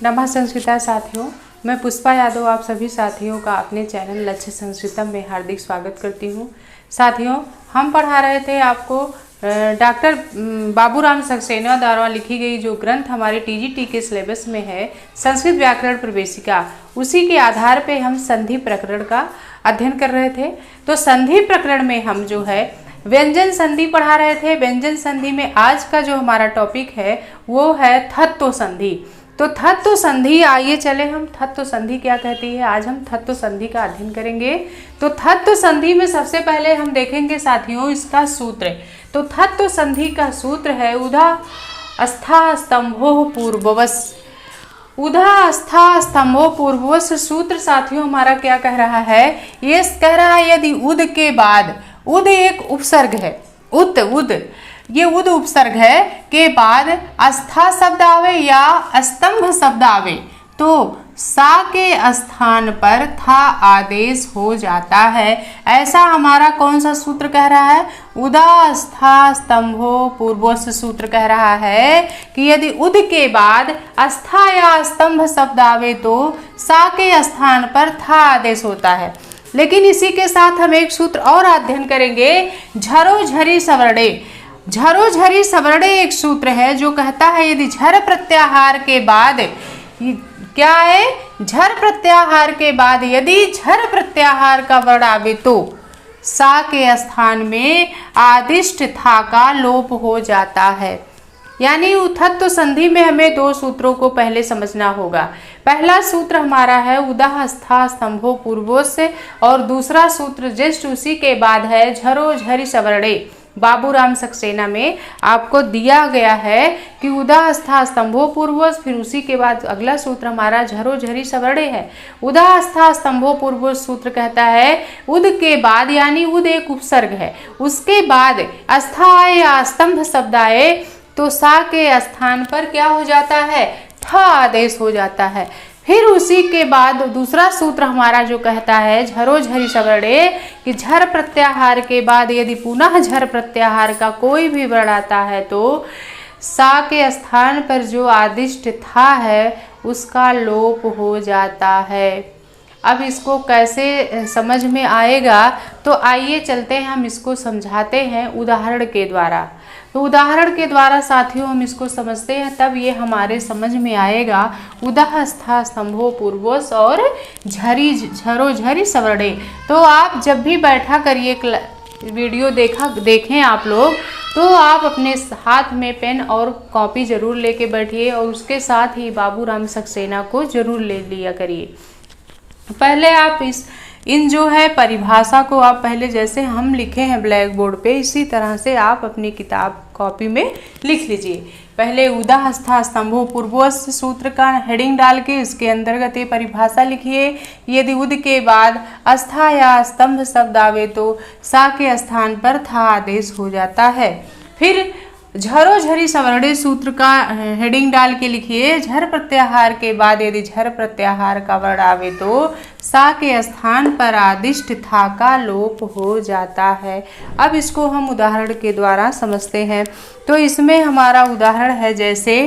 नमः संस्कृता साथियों, मैं पुष्पा यादव आप सभी साथियों का अपने चैनल लक्ष्य संस्कृतम में हार्दिक स्वागत करती हूँ। साथियों, हम पढ़ा रहे थे आपको डॉक्टर बाबूराम सक्सेना द्वारा लिखी गई जो ग्रंथ हमारे टीजीटी के सिलेबस में है, संस्कृत व्याकरण प्रवेशिका। उसी के आधार पे हम संधि प्रकरण का अध्ययन कर रहे थे। तो संधि प्रकरण में हम जो है व्यंजन संधि पढ़ा रहे थे। व्यंजन संधि में आज का जो हमारा टॉपिक है वो है थत्व संधि। तो थत्व संधि, आइए चले हम थत्व संधि क्या कहती है, आज हम थत्व संधि का अध्ययन करेंगे। तो थत्व संधि में सबसे पहले हम देखेंगे साथियों इसका सूत्र। तो थत्व संधि का सूत्र है उधा अस्था स्तंभो पूर्ववस्। उधा अस्था स्तंभो पूर्ववस् सूत्र साथियों हमारा क्या कह रहा है, ये कह रहा है यदि उद के बाद, उद एक उपसर्ग है, उद ये उद उपसर्ग है के बाद अस्था शब्द आवे या स्तंभ शब्द आवे तो सा के स्थान पर था आदेश हो जाता है। ऐसा हमारा कौन सा सूत्र कह रहा है, उदा अस्था स्तंभो पूर्वोस सूत्र कह रहा है कि यदि उद के बाद अस्था या स्तंभ शब्द आवे तो सा के स्थान पर था आदेश होता है। लेकिन इसी के साथ हम एक सूत्र और अध्ययन करेंगे, झरो झरी सवर्णे। झरो झरी सवर्णे एक सूत्र है जो कहता है यदि झर प्रत्याहार के बाद, क्या है, झर प्रत्याहार के बाद यदि झर प्रत्याहार का वर्ण आवे तो सा के स्थान में आदिष्ट था का लोप हो जाता है। यानी थत्व संधि में हमें दो सूत्रों को पहले समझना होगा। पहला सूत्र हमारा है उदाह अस्था स्तंभो पूर्वोस से, और दूसरा सूत्र जस्ट उसी के बाद है झरो झरी सवर्णे। बाबूराम सक्सेना में आपको दिया गया है कि उदाह अस्था स्तंभो पूर्वोस, फिर उसी के बाद अगला सूत्र हमारा झरो झरी सवर्णे है। उदाह अस्था स्तंभो पूर्वोस सूत्र कहता है उद के बाद, यानी उद एक उपसर्ग है, उसके बाद अस्था आए या स्तंभ शब्द आए तो सा के स्थान पर क्या हो जाता है, था आदेश हो जाता है। फिर उसी के बाद दूसरा सूत्र हमारा जो कहता है झरो झरी सवर्णे कि झर प्रत्याहार के बाद यदि पुनः झर प्रत्याहार का कोई भी वर्ण आता है तो सा के स्थान पर जो आदिष्ट था है उसका लोप हो जाता है। अब इसको कैसे समझ में आएगा, तो आइए चलते हैं हम इसको समझाते हैं उदाहरण के द्वारा। तो उदाहरण के द्वारा साथियों हम इसको समझते हैं, तब ये हमारे समझ में आएगा। उदाह अस्था स्तंभो पूर्वोस और झरो झरी सवर्णे। तो आप जब भी बैठा करिए वीडियो देखें आप लोग, तो आप अपने हाथ में पेन और कॉपी जरूर लेके बैठिए और उसके साथ ही बाबूराम सक्सेना को जरूर ले लिया करिए। पहले आप इन जो है परिभाषा को आप पहले जैसे हम लिखे हैं ब्लैक बोर्ड पे, इसी तरह से आप अपनी किताब कॉपी में लिख लीजिए। पहले उदाह अस्था स्तंभो पूर्वोस सूत्र का हेडिंग डाल के इसके अंतर्गत ये परिभाषा लिखिए। यदि उद के बाद अस्था या स्तंभ शब्द आवे तो सा के स्थान पर था आदेश हो जाता है। फिर झरो झरी सवर्णे सूत्र का हेडिंग डाल के लिखिए, झर प्रत्याहार के बाद यदि झर प्रत्याहार का वर्ण आवे तो सा के स्थान पर आदिष्ट था का लोप हो जाता है। अब इसको हम उदाहरण के द्वारा समझते हैं। तो इसमें हमारा उदाहरण है जैसे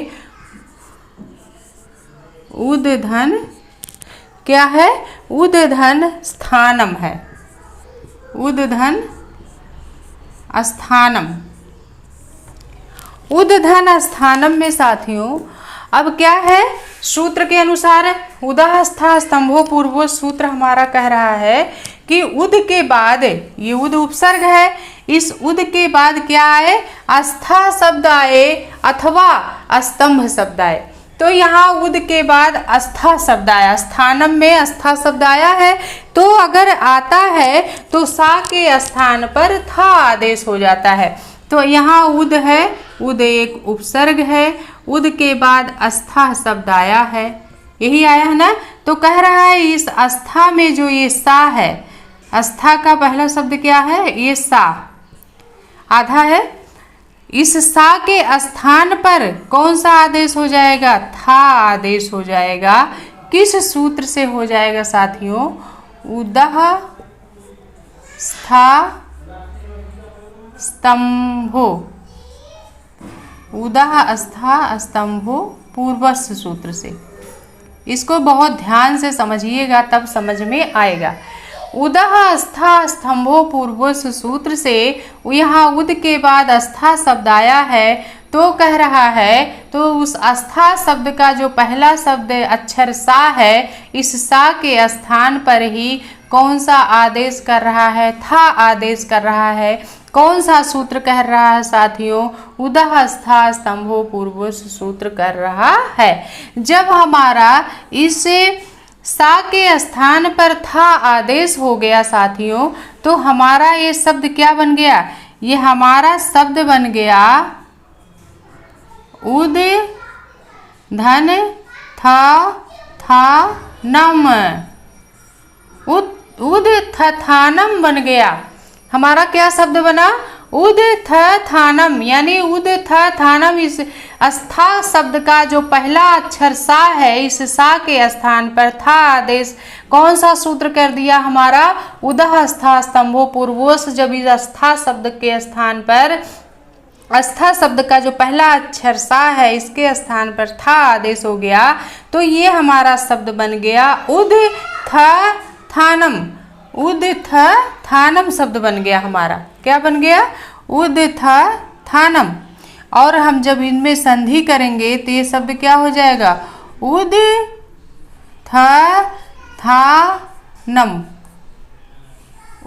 उदधन, क्या है, उदधन स्थानम है, उदधन स्थानम। उदधन स्थानम में साथियों अब क्या है, सूत्र के अनुसार उदाह अस्था स्तंभो पूर्वो सूत्र हमारा कह रहा है कि उद के बाद, ये उद उपसर्ग है, इस उद के बाद क्या आए, अस्था शब्द आए अथवा स्तंभ शब्द आए। तो यहाँ उद के बाद अस्था शब्द आया, स्थानम में अस्था शब्द आया है, तो अगर आता है तो सा के स्थान पर था आदेश हो जाता है। तो यहाँ उद है, उद एक उपसर्ग है, उद के बाद अस्था शब्द आया है, यही आया है ना। तो कह रहा है इस अस्था में जो ये सा है, अस्था का पहला शब्द क्या है, ये सा आधा है, इस सा के स्थान पर कौन सा आदेश हो जाएगा, था आदेश हो जाएगा। किस सूत्र से हो जाएगा साथियों, उदह स्था स्तंभो उदः स्था स्तंभो पूर्वस्य सूत्र से। इसको बहुत ध्यान से समझिएगा तब समझ में आएगा। उदः स्था स्तंभो पूर्वस्य सूत्र से यहाँ उद के बाद अस्था शब्द आया है, तो कह रहा है तो उस अस्था शब्द का जो पहला शब्द अक्षर सा है, इस सा के स्थान पर ही कौन सा आदेश कर रहा है? था आदेश कर रहा है। कौन सा सूत्र कह रहा है साथियों? उदः स्था स्तंभो पूर्वस्य सूत्र कर रहा है। जब हमारा इस सा के स्थान पर था आदेश हो गया साथियों, तो हमारा ये शब्द क्या बन गया? ये हमारा शब्द बन गया उद धन था नम। उद थानम बन गया। हमारा क्या शब्द बना? उद थानम, यानी उद थानम। इस अस्था शब्द का जो पहला अक्षर सा है, इस सा के स्थान पर था आदेश कौन सा सूत्र कर दिया हमारा? उदः स्था स्तंभो पूर्वोस। जब इस अस्था शब्द के स्थान पर अस्था शब्द का जो पहला अक्षर सा है, इसके स्थान पर था आदेश हो गया, तो ये हमारा शब्द बन गया उद थानम। उद थानम शब्द बन गया हमारा। क्या बन गया? उद थानम। और हम जब इनमें संधि करेंगे तो ये शब्द क्या हो जाएगा? उद थानम।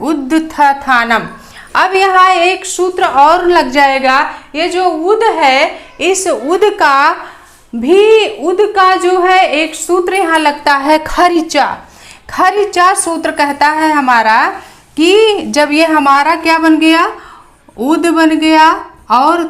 उद थानम। अब यहाँ एक सूत्र और लग जाएगा। ये जो उद है, इस उद का जो है एक सूत्र यहाँ लगता है खरीचा। खरीचा सूत्र कहता है हमारा कि जब ये हमारा क्या बन गया? उद बन गया और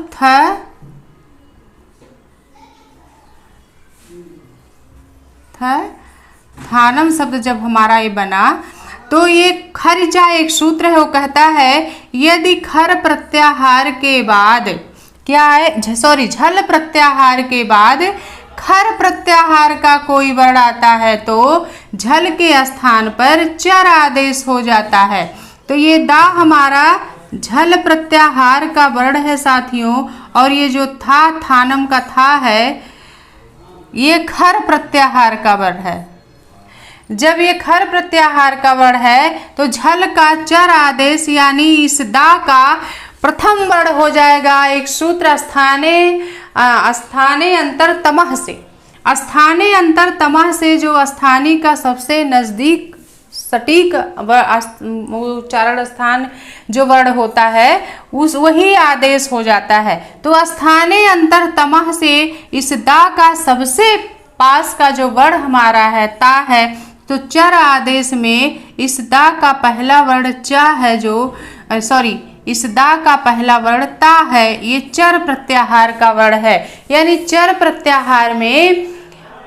थानम शब्द जब हमारा ये बना, तो ये खरीचा एक सूत्र है। वो कहता है यदि खर प्रत्याहार के बाद क्या है? सॉरी, झल प्रत्याहार के बाद खर प्रत्याहार का कोई वर्ण आता है तो झल के स्थान पर चर आदेश हो जाता है। तो ये दा हमारा झल प्रत्याहार का वर्ण है साथियों, और ये जो थानम का था है, ये खर प्रत्याहार का वर्ण है। जब ये खर प्रत्याहार का वर्ण है तो झल का चर आदेश यानी इस दा का प्रथम वर्ण हो जाएगा एक सूत्र स्थाने अंतरतमः से। स्थाने अंतरतमः से जो स्थानी का सबसे नजदीक सटीक उच्चारण स्थान जो वर्ण होता है, उस वही आदेश हो जाता है। तो स्थाने अंतरतमः से इस दा का सबसे पास का जो वर्ण हमारा है ता है, तो चर आदेश में इस दा का पहला वर्ण चा है, इस दा का पहला वर्ण ता है। ये चर प्रत्याहार का वर्ण है, यानी चर प्रत्याहार में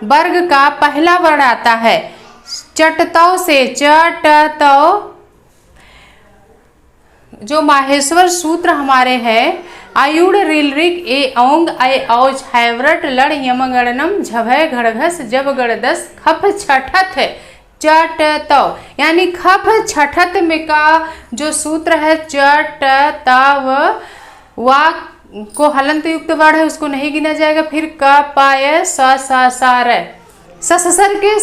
वर्ग का पहला वर्ण आता है। चटतौ से चटतौ, जो माहेश्वर सूत्र हमारे हैं, आयुड़ रिलरिक ए औंग ऐ औज हैवरट लड़ यमगणनम झभय घड़घस जब गणदस खप छठत चटतौ, यानी खप छठत में का जो सूत्र है चटतव, वा को हलंत युक्त वर्ण है, उसको नहीं गिना जाएगा। फिर क पाय सार ससर के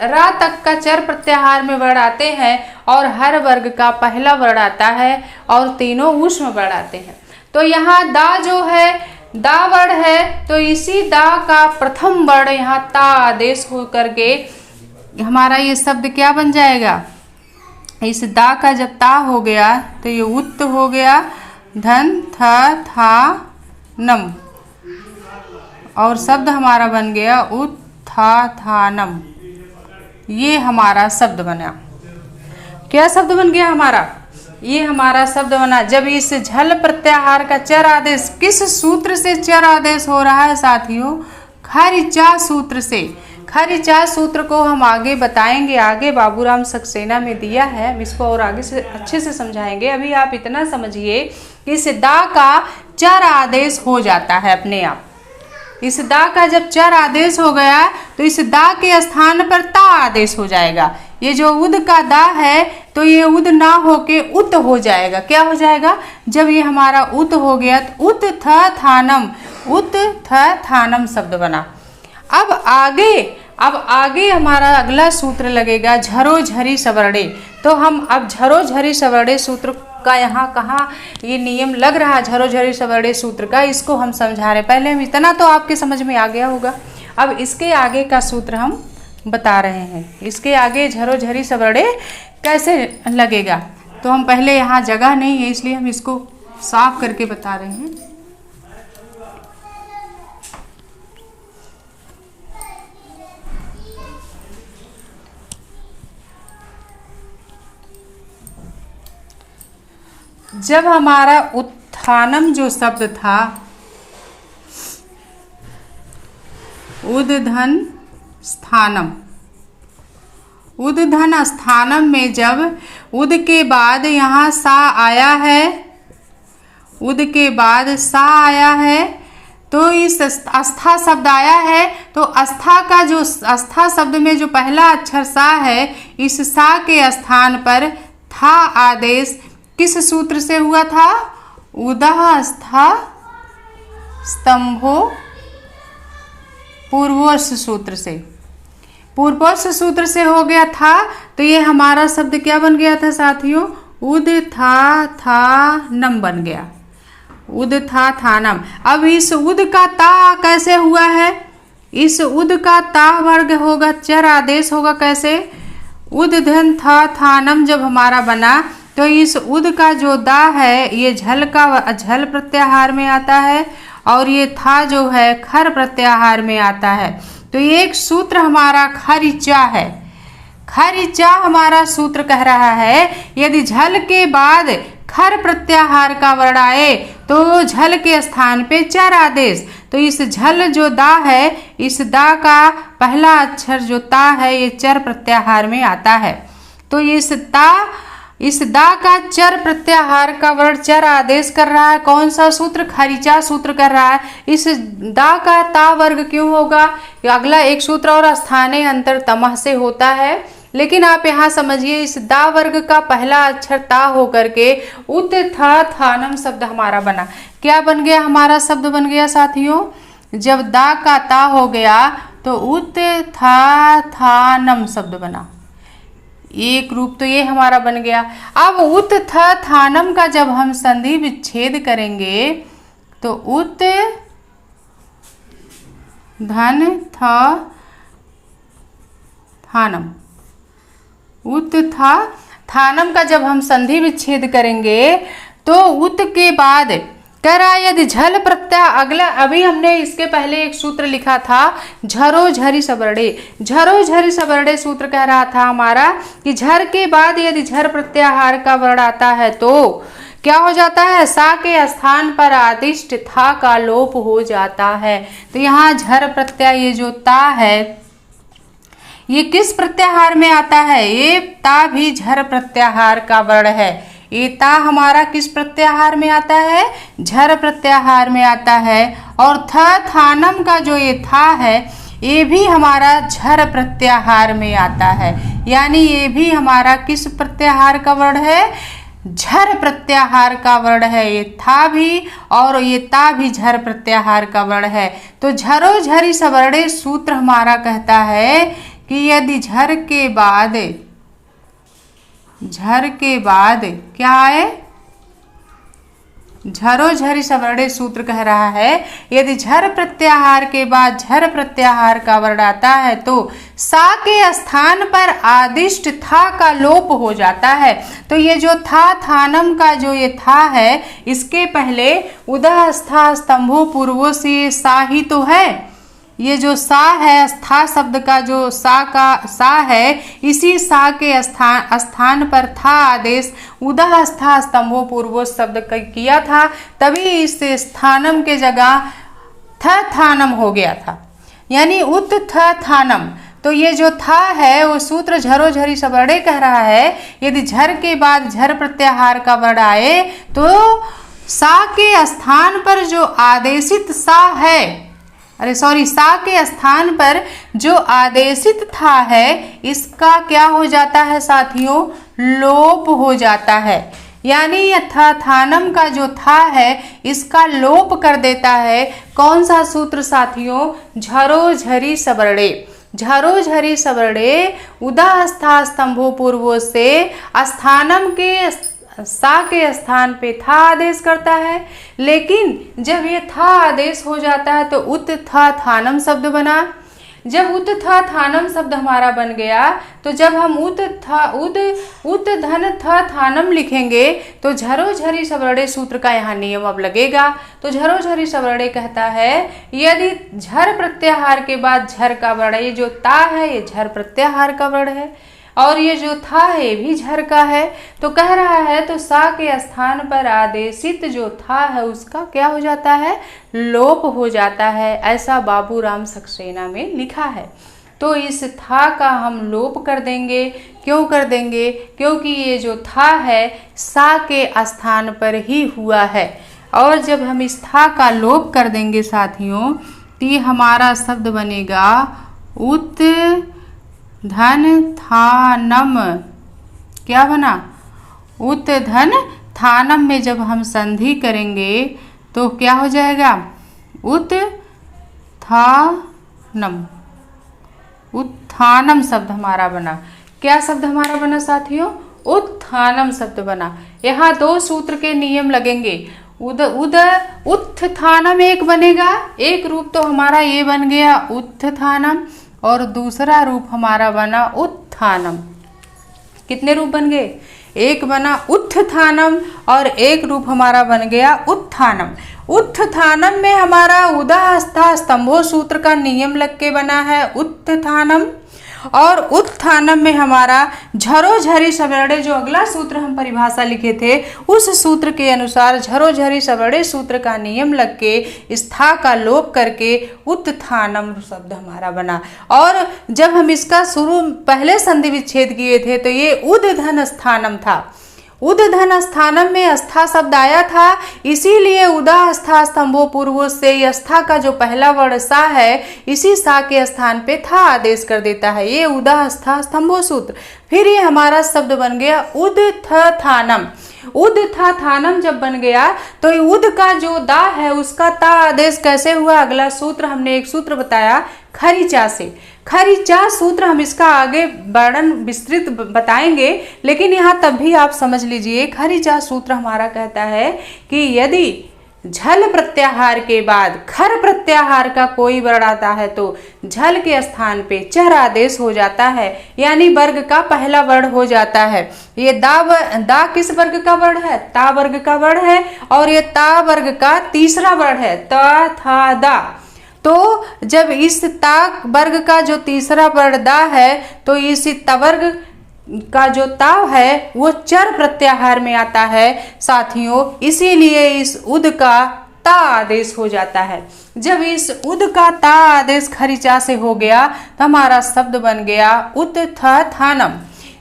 रा तक का चर प्रत्याहार में वर्ण आते हैं और हर वर्ग का पहला वर्ण आता है और तीनों ऊष्म वर्ण आते हैं। तो यहाँ दा जो है दा वर्ण है, तो इसी दा का प्रथम वर्ण यहाँ ता आदेश हो करके हमारा ये शब्द क्या बन जाएगा? इस दा का जब ता हो गया तो ये उत्त हो गया धन था नम, और शब्द हमारा बन गया उत्थानम। ये हमारा शब्द बना। क्या शब्द बन गया हमारा? ये हमारा शब्द बना। जब इस झल प्रत्याहार का चर आदेश, किस सूत्र से चर आदेश हो रहा है साथियों? खरीचा सूत्र से। खरीचा सूत्र को हम आगे बताएंगे, आगे बाबूराम सक्सेना में दिया है, हम इसको और आगे से अच्छे से समझाएंगे। अभी आप इतना समझिए कि इस दा का चर आदेश हो जाता है अपने आप। इस दा का जब चर आदेश हो गया तो इस दा के स्थान पर ता आदेश हो जाएगा। ये जो उद का दा है तो ये उद ना होके उत हो जाएगा। क्या हो जाएगा? जब ये हमारा उत हो गया तो उत थानम, उत्थानम शब्द बना। अब आगे हमारा अगला सूत्र लगेगा झरो झरी सवर्णे। तो हम अब झरो झरी सवर्णे सूत्र का यहाँ कहाँ ये नियम लग रहा है, झरो झरी सवर्णे सूत्र का, इसको हम समझा रहे। पहले हम इतना तो आपके समझ में आ गया होगा, अब इसके आगे का सूत्र हम बता रहे हैं। इसके आगे झरो झरी सवर्णे कैसे लगेगा, तो हम पहले यहाँ जगह नहीं है इसलिए हम इसको साफ करके बता रहे हैं। जब हमारा उत्थानम जो शब्द था, उद्धन स्थानम, उद्धन स्थानम में जब उद के बाद यहाँ सा आया है, उद के बाद सा आया है, तो इस अस्था शब्द आया है, तो अस्था का जो अस्था शब्द में जो पहला अक्षर सा है, इस सा के स्थान पर था आदेश किस सूत्र से हुआ था? उदहस्था स्तंभो पूर्वोर्ष सूत्र से, पूर्वोर्ष सूत्र से हो गया था। तो ये हमारा शब्द क्या बन गया था साथियों? उद्थानम बन गया, उद्थानम। अब इस उद का ता कैसे हुआ है? इस उद का ता वर्ग होगा, चर आदेश होगा। कैसे? उद्धन था थानम जब हमारा बना, तो इस उद का जो दा है ये झल का झल प्रत्याहार में आता है, और ये था जो है खर प्रत्याहार में आता है। तो ये एक सूत्र हमारा खरिचा है। खरिचा हमारा सूत्र कह रहा है यदि झल के बाद खर प्रत्याहार का वर्ण आए तो झल के स्थान पे चर आदेश। तो इस झल जो दा है, इस दा का पहला अक्षर जो ता है ये चर प्रत्याहार में आता है। तो इस दा का चर प्रत्याहार का वर्ण चर आदेश कर रहा है। कौन सा सूत्र? खरिचा सूत्र कर रहा है। इस दा का ता वर्ग क्यों होगा? अगला एक सूत्र और स्थाने अंतर तमह से होता है, लेकिन आप यहाँ समझिए इस दा वर्ग का पहला अक्षर ता होकर के उत्थानम शब्द हमारा बना। क्या बन गया? हमारा शब्द बन गया साथियों, जब दा का ता हो गया तो उत्थानम शब्द बना। एक रूप तो ये हमारा बन गया। अब उत्थानम का जब हम संधि विच्छेद करेंगे तो उत्थानम का जब हम संधि विच्छेद करेंगे तो उत के बाद करा यदि झल प्रत्यय अगला, अभी हमने इसके पहले एक सूत्र लिखा था झरो झरी सवर्णे। झरो झरी सवर्णे सूत्र कह रहा था हमारा कि झर के बाद यदि झर प्रत्याहार का वर्ण आता है तो क्या हो जाता है? सा के स्थान पर आदिष्ट था का लोप हो जाता है। तो यहाँ झर प्रत्यय ये जो ता है ये किस प्रत्याहार में आता है? ये ता भी झर प्रत्याहार का वर्ण है। ये ता हमारा किस प्रत्याहार में आता है? झर प्रत्याहार में आता है। और थानम का जो ये था है ये भी हमारा झर प्रत्याहार में आता है, यानी ये भी हमारा किस प्रत्याहार का वर्ण है? झर प्रत्याहार का वर्ण है। ये था भी और ये ता भी झर प्रत्याहार का वर्ण है। तो झरो झरी सवर्णे सूत्र हमारा कहता है कि यदि झर के बाद क्या आए? झरो झरी सवर्णे सूत्र कह रहा है यदि झर प्रत्याहार के बाद झर प्रत्याहार का वर्ण आता है तो सा के स्थान पर आदिष्ट था का लोप हो जाता है। तो ये जो थानम का जो ये था है इसके पहले उदहस्था स्तंभो पूर्वो से सा ही तो है। ये जो सा है स्था शब्द का जो सा है, इसी सा के स्थान पर था आदेश उदहस्था स्तंभो पूर्वो शब्द किया था, तभी इस स्थानम के जगह थानम हो गया था, यानी उत्थानम। तो ये जो था है वो सूत्र झरो झरी सवर्णे कह रहा है यदि झर के बाद झर प्रत्याहार का वर्ण आए तो सा के स्थान पर जो आदेशित सा के स्थान पर जो आदेशित था है इसका क्या हो जाता है साथियों? लोप हो जाता है। यानी यह थानम का जो था है इसका लोप कर देता है। कौन सा सूत्र साथियों? झरो झरी सबरड़े। झरो झरी सबरड़े उदा स्था स्तंभो पूर्वो से स्थानम के सा के स्थान पे था आदेश करता है। लेकिन जब ये था आदेश हो जाता है तो उत था थानम शब्द बना। जब उत था थानम शब्द हमारा बन गया तो जब हम उत धन था थानम लिखेंगे तो झरो झरी सबरड़े सूत्र का यहाँ नियम अब लगेगा। तो झरो झरी सबरड़े कहता है यदि झर प्रत्याहार के बाद झर का वर्ण, ये जो ता है ये झर प्रत्याहार का वर्ण है और ये जो था है ये भी झर का है। तो कह रहा है तो सा के स्थान पर आदेशित जो था है उसका क्या हो जाता है? लोप हो जाता है। ऐसा बाबूराम सक्सेना में लिखा है। तो इस था का हम लोप कर देंगे। क्यों कर देंगे? क्योंकि ये जो था है सा के स्थान पर ही हुआ है। और जब हम इस था का लोप कर देंगे साथियों तो ये हमारा शब्द बनेगा उत धन थानम। क्या बना? उत धन थानम में जब हम संधि करेंगे तो क्या हो जाएगा? उत थानम। उत्थानम शब्द हमारा बना। क्या शब्द हमारा बना साथियों? उत्थानम शब्द बना। यहाँ दो सूत्र के नियम लगेंगे। उत्थानम एक बनेगा, एक रूप तो हमारा ये बन गया उत्थानम और दूसरा रूप हमारा बना उत्थानम। कितने रूप बन गए? एक बना उत्थानम और एक रूप हमारा बन गया उत्थानम। उत्थानम में हमारा उदा स्था स्तंभो सूत्र का नियम लग के बना है उत्थानम और उत्थानम में हमारा झरो झरी सबरड़े जो अगला सूत्र हम परिभाषा लिखे थे उस सूत्र के अनुसार झरो झरी सबरड़े सूत्र का नियम लग के स्था का लोप करके उत्थानम शब्द हमारा बना। और जब हम इसका शुरू पहले संधि विच्छेद किए थे तो ये उदधन स्थानम था। उदधन स्थानम में अस्था शब्द आया था, इसीलिए उदा अस्था स्तंभो पूर्वो से स्था का जो पहला वर्ण सा है इसी सा के स्थान पे था आदेश कर देता है। ये उदा अस्था स्तंभो सूत्र। फिर ये हमारा शब्द बन गया उद थ थानम। उद था थानम जब बन गया तो उद का जो दा है उसका ता आदेश कैसे हुआ? अगला सूत्र हमने एक सूत्र बताया खरीचा से। खरीचा सूत्र हम इसका आगे वर्णन विस्तृत बताएंगे, लेकिन यहाँ तब भी आप समझ लीजिए खरीचा सूत्र हमारा कहता है कि यदि झल प्रत्याहार के बाद खर प्रत्याहार का कोई वर्ण आता है तो झल के स्थान पे चर आदेश हो जाता है, यानी वर्ग का पहला वर्ण हो जाता है। ये दा किस वर्ग का वर्ण है? ता वर्ग का वर्ण है और ये ता वर्ग का तीसरा वर्ण है ता था दा। तो जब इस ता वर्ग का जो तीसरा वर्ण दा है तो इस तवर्ग का जो ताव है वो चर प्रत्याहार में आता है साथियों, इसीलिए इस उद का ता आदेश हो जाता है। जब इस उद का ता आदेश खरीचा से हो गया तो हमारा शब्द बन गया उत थ थानम।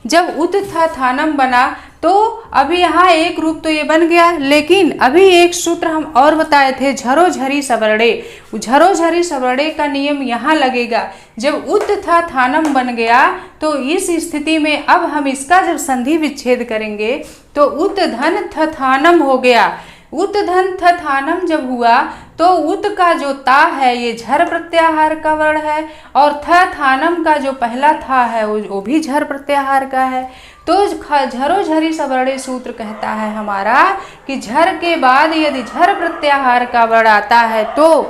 जब उत थ थानम बना तो अभी यहाँ एक रूप तो ये बन गया, लेकिन अभी एक सूत्र हम और बताए थे झरो झरी सबरड़े। झरो झरी सबरड़े का नियम यहाँ लगेगा। जब उत था थानम बन गया तो इस स्थिति में अब हम इसका जब संधि विच्छेद करेंगे तो उत धन थ थानम हो गया। उत धन थ थानम जब हुआ तो उत का जो ता है ये झर प्रत्याहार का वर्ण है और थ थानम का जो पहला था है वो भी झर प्रत्याहार का है। तो झरो झरी सबरड़े सूत्र कहता है हमारा कि झर के बाद यदि झर प्रत्याहार का वर्ण आता है तो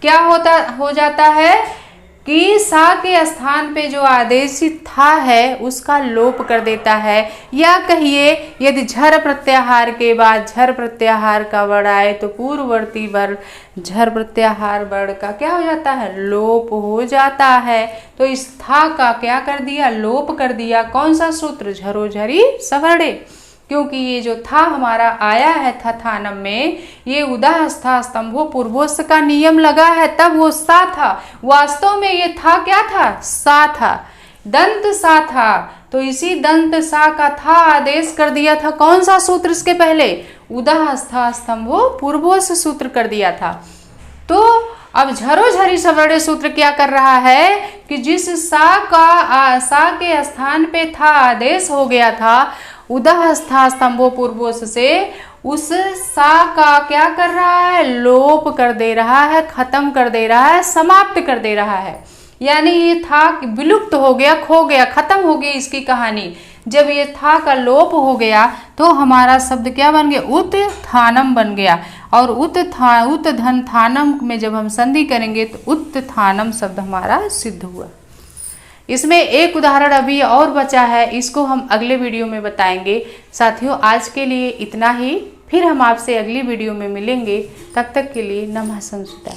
क्या हो जाता है कि सा के स्थान पे जो आदेशित था है उसका लोप कर देता है। या कहिए यदि झर प्रत्याहार के बाद झर प्रत्याहार का वर्ण आए तो पूर्ववर्ती वर्ण झर प्रत्याहार वर्ण का क्या हो जाता है? लोप हो जाता है। तो इस था का क्या कर दिया? लोप कर दिया। कौन सा सूत्र? झरो झरी सबरड़े। क्योंकि ये जो था हमारा आया है था थानम में ये उदा स्था स्तंभो पूर्वोस का नियम लगा है तब वो सा था। वास्तव में ये था क्या था? सा था, दंत सा था। तो इसी दंत सा का था आदेश कर दिया था। कौन सा सूत्र इसके पहले? उदा स्था स्तंभो पूर्वोस सूत्र कर दिया था। तो अब झरो झरी सबरड़े सूत्र क्या कर रहा है कि जिस सा के स्थान पे था आदेश हो गया था उदः स्था स्तंभो पूर्वोस से उस सा का क्या कर रहा है, लोप कर दे रहा है, खत्म कर दे रहा है, समाप्त कर दे रहा है। यानी ये था विलुप्त हो गया, खो गया, खत्म हो गई इसकी कहानी। जब ये था का लोप हो गया तो हमारा शब्द क्या बन गया, उत्थानम बन गया। और उत्थान थानम में जब हम संधि करेंगे तो उत्थानम शब्द हमारा सिद्ध हुआ। इसमें एक उदाहरण अभी और बचा है, इसको हम अगले वीडियो में बताएंगे। साथियों आज के लिए इतना ही, फिर हम आपसे अगली वीडियो में मिलेंगे। तब तक के लिए नमः संस्कृता।